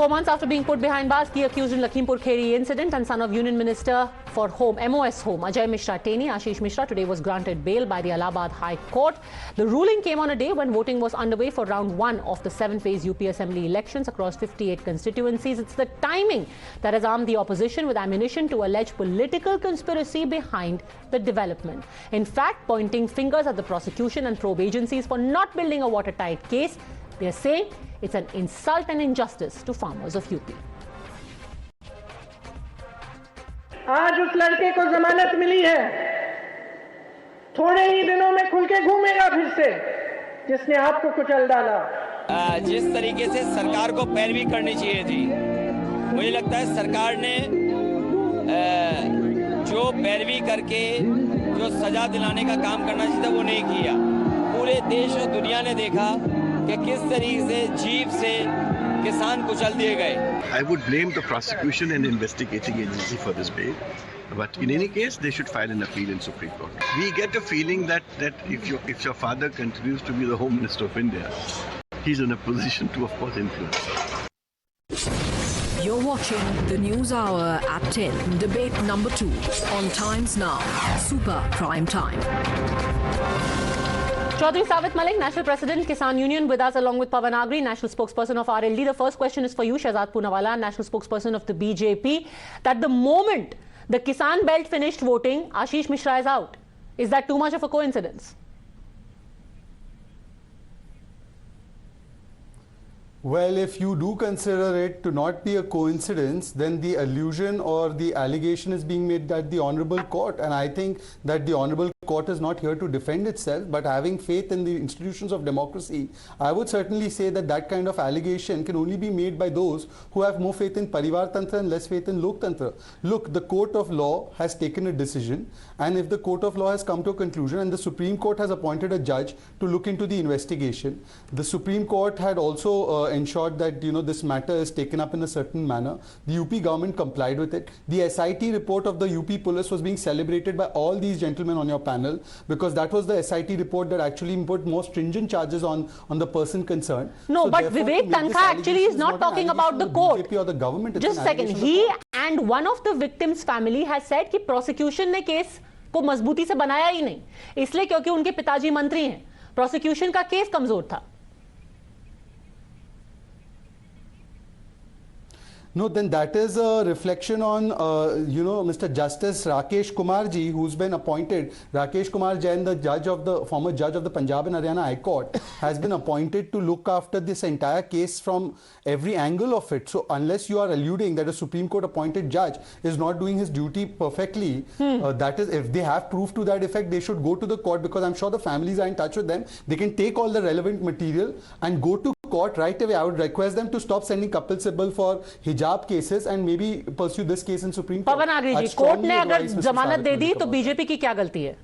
4 months after being put behind bars, key accused in Lakhimpur Kheri incident and son of Union Minister for Home, MOS Home, Ajay Mishra Teni, Ashish Mishra, today was granted bail by the Allahabad High Court. The ruling came on a day when voting was underway for round 1 of the 7-phase UP Assembly elections across 58 constituencies. It's the timing that has armed the opposition with ammunition to allege political conspiracy behind the development. In fact, pointing fingers at the prosecution and probe agencies for not building a watertight case, they are saying it's an insult and injustice to farmers of UP. आज उस लड़के को जमानत मिली है, थोड़े ही दिनों में खुल के घूमेगा फिर से, जिसने आपको कुचल डाला। जिस तरीके से सरकार को पैरवी करनी चाहिए थी, मुझे लगता है सरकार ने जो पैरवी करके जो सजा दिलाने का काम करना चाहिए था वो नहीं किया। पूरे देश और दुनिया ने देखा कि किस तरीके से जीप से किसान कुचल दिए गए। I would blame the prosecution and investigating agency for this bail, but in any case, they should file an appeal in Supreme Court. We get a feeling that if your father continues to be the Home Minister of India, he's in a position to, of course, influence. You're watching the News Hour at 10, debate number 2 on Times Now, Super Prime Time. Chaudhry Savit Malik, National President, Kisan Union, with us along with Pawan Agri, National Spokesperson of RLD. The first question is for you, Shehzad Poonawalla, National Spokesperson of the BJP, that the moment the Kisan Belt finished voting, Ashish Mishra is out. Is that too much of a coincidence? Well, if you do consider it to not be a coincidence, then the allusion or the allegation is being made at the Honorable Court. And I think that the Honorable Court is not here to defend itself, but having faith in the institutions of democracy, I would certainly say that that kind of allegation can only be made by those who have more faith in Parivar Tantra and less faith in Lok Tantra. Look, the court of law has taken a decision, and if the court of law has come to a conclusion and the Supreme Court has appointed a judge to look into the investigation, the Supreme Court had also ensured that this matter is taken up in a certain manner. The UP government complied with it. The SIT report of the UP police was being celebrated by all these gentlemen on your panel, because that was the SIT report that actually put more stringent charges on the person concerned. No, so but Vivek Tanka actually is not talking about the court. BJP or the government. Just a second. He and one of the victims' family has said कि prosecution ने case को मजबूती से बनाया ही नहीं, इसलिए क्योंकि उनके पिताजी मंत्री हैं. प्रोसिक्यूशन का केस कमजोर था. No, then that is a reflection on, Mr. Justice Rakesh Kumar ji, who's been appointed. Rakesh Kumar Jain, the former judge of the Punjab and Haryana High Court, has been appointed to look after this entire case from every angle of it. So unless you are alluding that a Supreme Court appointed judge is not doing his duty perfectly, that is, if they have proof to that effect, they should go to the court, because I'm sure the families are in touch with them. They can take all the relevant material and go to court right away. I would request them to stop sending Kapil Sibal for hijab cases and maybe pursue this case in Supreme Court. Pavan Agri ji, court ने अगर जमानत दे दी तो BJP की क्या गलती है?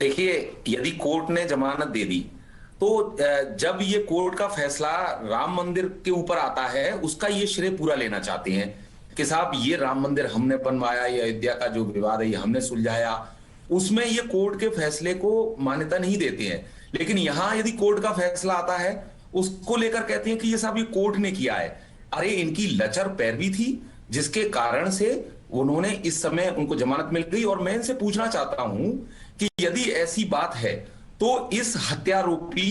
देखिए, यदि कोर्ट ने जमानत दे दी तो जब ये कोर्ट का फैसला राम मंदिर के ऊपर आता है, उसका ये श्रेय पूरा लेना चाहते हैं कि साहब ये राम मंदिर हमने बनवाया, ये अयोध्या का जो विवाद है ये हमने सुलझाया, उसमें ये कोर्ट के फैसले को मान्यता नहीं देते हैं। लेकिन यहां यदि कोर्ट का फैसला आता है, उसको लेकर कहते हैं कि ये साहब ये कोर्ट ने किया है। अरे इनकी लचर पैरवी थी, जिसके कारण से उन्होंने इस समय उनको जमानत मिल गई। और मैं इनसे पूछना चाहता हूं कि यदि ऐसी बात है तो इस हत्यारोपी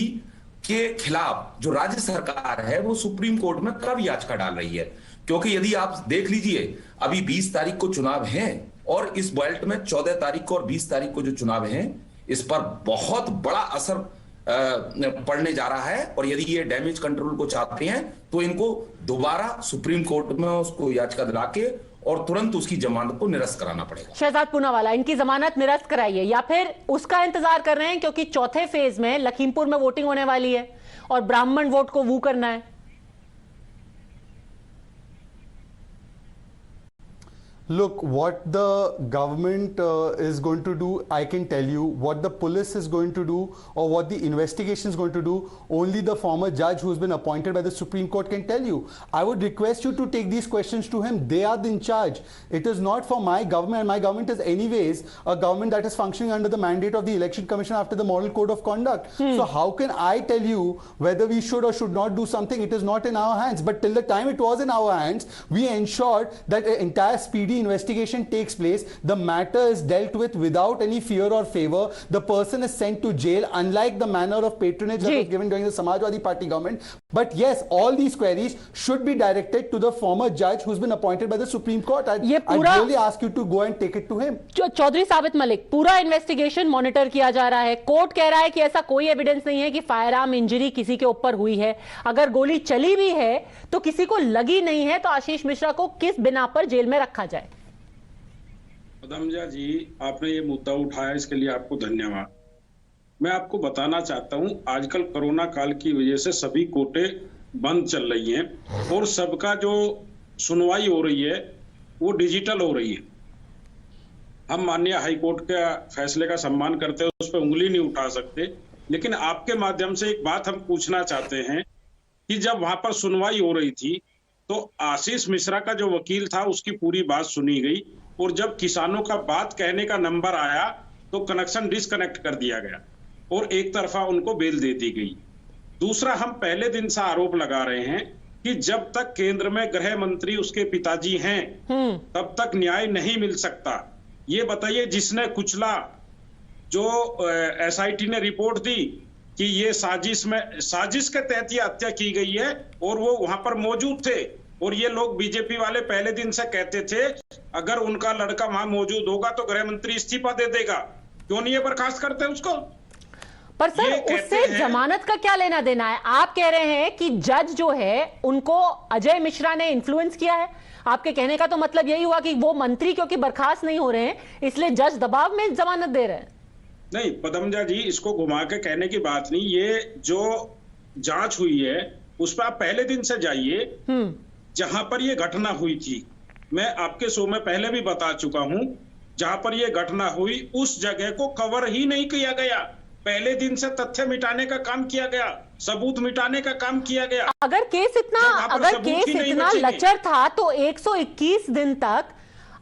के खिलाफ जो राज्य सरकार है वो सुप्रीम कोर्ट में कब याचिका डाल रही है? क्योंकि यदि आप देख लीजिए, अभी 20 तारीख को चुनाव हैं और इस बेल्ट में 14 तारीख को और 20 तारीख को जो चुनाव हैं, इस पर बहुत बड़ा असर पड़ने जा रहा है। और यदि ये डैमेज कंट्रोल को चाहते हैं तो इनको दोबारा सुप्रीम कोर्ट में उसको याचिका दिला के और तुरंत उसकी जमानत को निरस्त कराना पड़ेगा। शहजाद पूनावाला, इनकी जमानत निरस्त कराइए या फिर उसका इंतजार कर रहे हैं, क्योंकि चौथे फेज में लखीमपुर में वोटिंग होने वाली है और ब्राह्मण वोट को वू करना है। Look, what the government is going to do, I can tell you. What the police is going to do, or what the investigation is going to do, only the former judge who's been appointed by the Supreme Court can tell you. I would request you to take these questions to him. They are in charge. It is not for my government, and my government is anyways a government that is functioning under the mandate of the Election Commission after the Model Code of Conduct. So how can I tell you whether we should or should not do something? It is not in our hands. But till the time it was in our hands, we ensured that an entire speedy investigation takes place. The matter is dealt with without any fear or favor. The person is sent to jail, unlike the manner of patronage that was given during the Samajwadi Party government. But yes, all these queries should be directed to the former judge who's been appointed by the Supreme Court. I really ask you to go and take it to him. Chaudhary साबित मलिक, पूरा investigation monitor किया जा रहा है. Court कह रहा है कि ऐसा कोई एविडेंस नहीं है कि फायर आर्म इंजरी किसी के ऊपर हुई है. अगर गोली चली भी है तो किसी को लगी नहीं है, तो आशीष मिश्रा को किस बिना पर जेल में रखा जाए? पदमजा जी, आपने ये मुद्दा उठाया, इसके लिए आपको धन्यवाद. मैं आपको बताना चाहता हूं, आजकल कोरोना काल की वजह से सभी कोर्टें बंद चल रही हैं और सबका जो सुनवाई हो रही है वो डिजिटल हो रही है. हम माननीय हाई कोर्ट के फैसले का सम्मान करते हैं, उस पर उंगली नहीं उठा सकते, लेकिन आपके माध्यम से एक बात हम पूछना चाहते हैं कि जब वहां पर सुनवाई हो रही थी तो आशीष मिश्रा का जो वकील था उसकी पूरी बात सुनी गई, और जब किसानों का बात कहने का नंबर आया तो कनेक्शन डिस्कनेक्ट कर दिया गया और एक तरफा उनको बेल दे दी गई. दूसरा, हम पहले दिन से आरोप लगा रहे हैं कि जब तक केंद्र में गृह मंत्री उसके पिताजी हैं तब तक न्याय नहीं मिल सकता. ये बताइए, जिसने कुचला, जो एसआईटी ने रिपोर्ट दी कि ये साजिश के तहत ये हत्या की गई है और वो वहां पर मौजूद थे, और ये लोग बीजेपी वाले पहले दिन से कहते थे अगर उनका लड़का वहां मौजूद होगा तो गृह मंत्री इस्तीफा दे देगा. क्यों नहीं ये बर्खास्त करते उसको? पर सर, उससे जमानत का क्या लेना देना है? आप कह रहे हैं कि जज जो है उनको अजय मिश्रा ने इन्फ्लुएंस किया है. आपके कहने का तो मतलब यही हुआ कि वो मंत्री क्योंकि बर्खास्त नहीं हो रहे हैं इसलिए जज दबाव में जमानत दे रहे हैं. नहीं पदमजा जी, इसको घुमा के कहने की बात नहीं. ये जो जांच हुई है उस पर आप पहले दिन से जाइए जहां पर ये घटना हुई थी. मैं आपके शो में पहले भी बता चुका हूं, जहां पर ये घटना हुई उस जगह को कवर ही नहीं किया गया. पहले दिन से तथ्य मिटाने का काम किया गया, सबूत मिटाने का काम किया गया. अगर केस इतना लचर था तो 121 दिन तक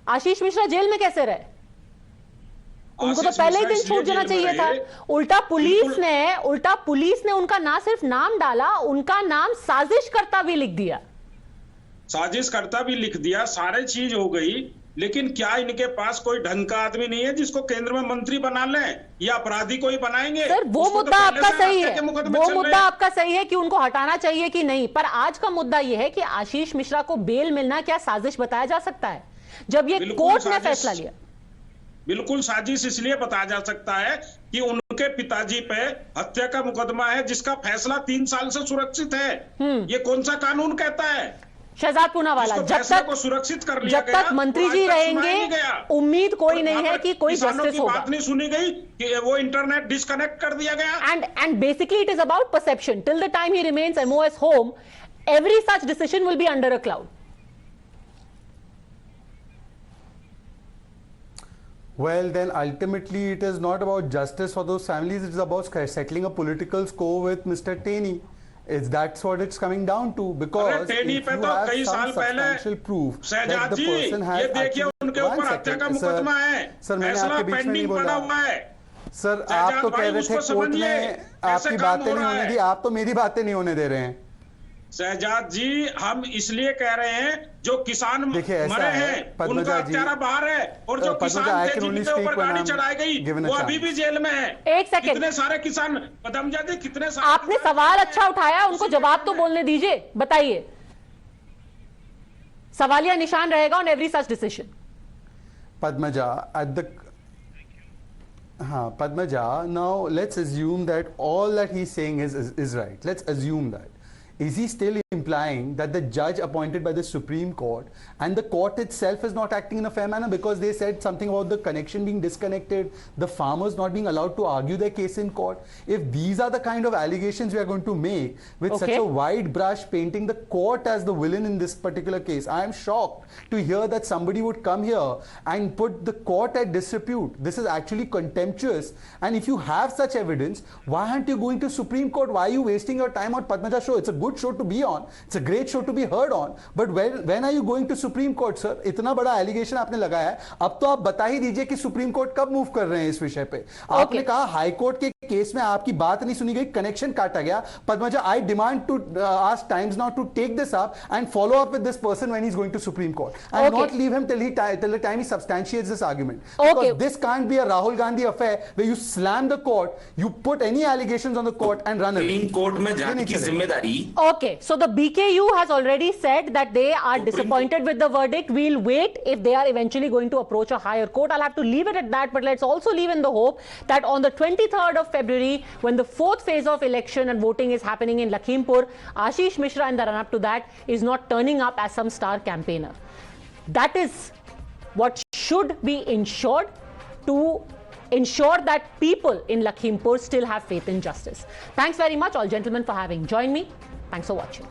आशीष मिश्रा जेल में कैसे रहे? उनको तो पहले ही दिन छूट जाना चाहिए था. उल्टा पुलिस ने उनका ना सिर्फ नाम डाला, उनका नाम साजिशकर्ता भी लिख दिया. साजिशकर्ता भी लिख दिया, सारे चीज हो गई, लेकिन क्या इनके पास कोई ढंग का आदमी नहीं है जिसको केंद्र में मंत्री बना लें, या अपराधी को ही बनाएंगे? सर, वो मुद्दा आपका सही है, वो मुद्दा आपका सही है कि उनको हटाना चाहिए कि नहीं. पर आज का मुद्दा यह है कि आशीष मिश्रा को बेल मिलना क्या साजिश बताया जा सकता है जब ये कोर्ट ने फैसला लिया? बिल्कुल साजिश इसलिए बताया जा सकता है कि उनके पिताजी पे हत्या का मुकदमा है जिसका फैसला 3 साल से सुरक्षित है. ये कौन सा कानून कहता है? शहजाद पूनावाला, सुरक्षित कर लिया जब तक मंत्री जी रहेंगे उम्मीद कोई नहीं है कि कोई जस्टिस होगा. बात नहीं सुनी गई कि वो इंटरनेट डिस्कनेक्ट कर दिया गया. And basically it is about perception. Till the time he remains MOS home, every such decision will be under a cloud. Well, then ultimately it is not about justice for those families. It is about settling a political score with Mr. Taney. That's what it's coming down to, because if you have some substantial proof that the person has actually... One second, sir, मैंने आपके बीच में नहीं बोला. Sir, आप तो कह रहे थे कोर्ट में आपकी बातें नहीं होने दी, आप तो मेरी बातें नहीं होने दे रहे हैं. शहजाद जी, हम इसलिए कह रहे हैं जो किसान मरे हैं उनका हत्यारा बाहर है, और जो किसान थे जिनके ऊपर गाड़ी चढ़ाई गई वो अभी भी जेल में है. एक सेकंड, कितने सारे किसान, पदमजा जी, कितने सारे. आपने सवाल अच्छा उठाया, उनको जवाब तो बोलने दीजिए. बताइए, सवालिया निशान रहेगा on every such decision. Padmaja, Padmaja, now let's assume that all that he's saying is right. Let's assume that. Is he still implying that the judge appointed by the Supreme Court and the court itself is not acting in a fair manner, because they said something about the connection being disconnected, the farmers not being allowed to argue their case in court. If these are the kind of allegations we are going to make with such a wide brush, painting the court as the villain in this particular case, I am shocked to hear that somebody would come here and put the court at disrepute. This is actually contemptuous. And if you have such evidence, why aren't you going to Supreme Court? Why are you wasting your time on Padmaja show? It's a good show to be on. It's a great show to be heard on. But when are you going to Supreme Court, sir? इतना बड़ा allegation आपने लगाया है. अब तो आप बता ही दीजिए कि Supreme Court कब move कर रहे हैं इस विषय पे. आपने कहा High Court के केस में आपकी बात नहीं सुनी गई, connection काटा गया. Padmaja, I demand to ask Times Now to take this up and follow up with this person when he's going to Supreme Court, and not leave him till the time he substantiates this argument. Because this can't be a Rahul Gandhi affair where you slam the court, you put any allegations on the court and run away. Supreme Court में जाने की जिम्मेदारी. Okay, so the BKU has already said that they are disappointed with the verdict. We'll wait if they are eventually going to approach a higher court. I'll have to leave it at that, but let's also leave in the hope that on the 23rd of February, when the fourth phase of election and voting is happening in Lakhimpur, Ashish Mishra in the run-up to that is not turning up as some star campaigner. That is what should be ensured to ensure that people in Lakhimpur still have faith in justice. Thanks very much, all gentlemen, for having joined me. Thanks for watching.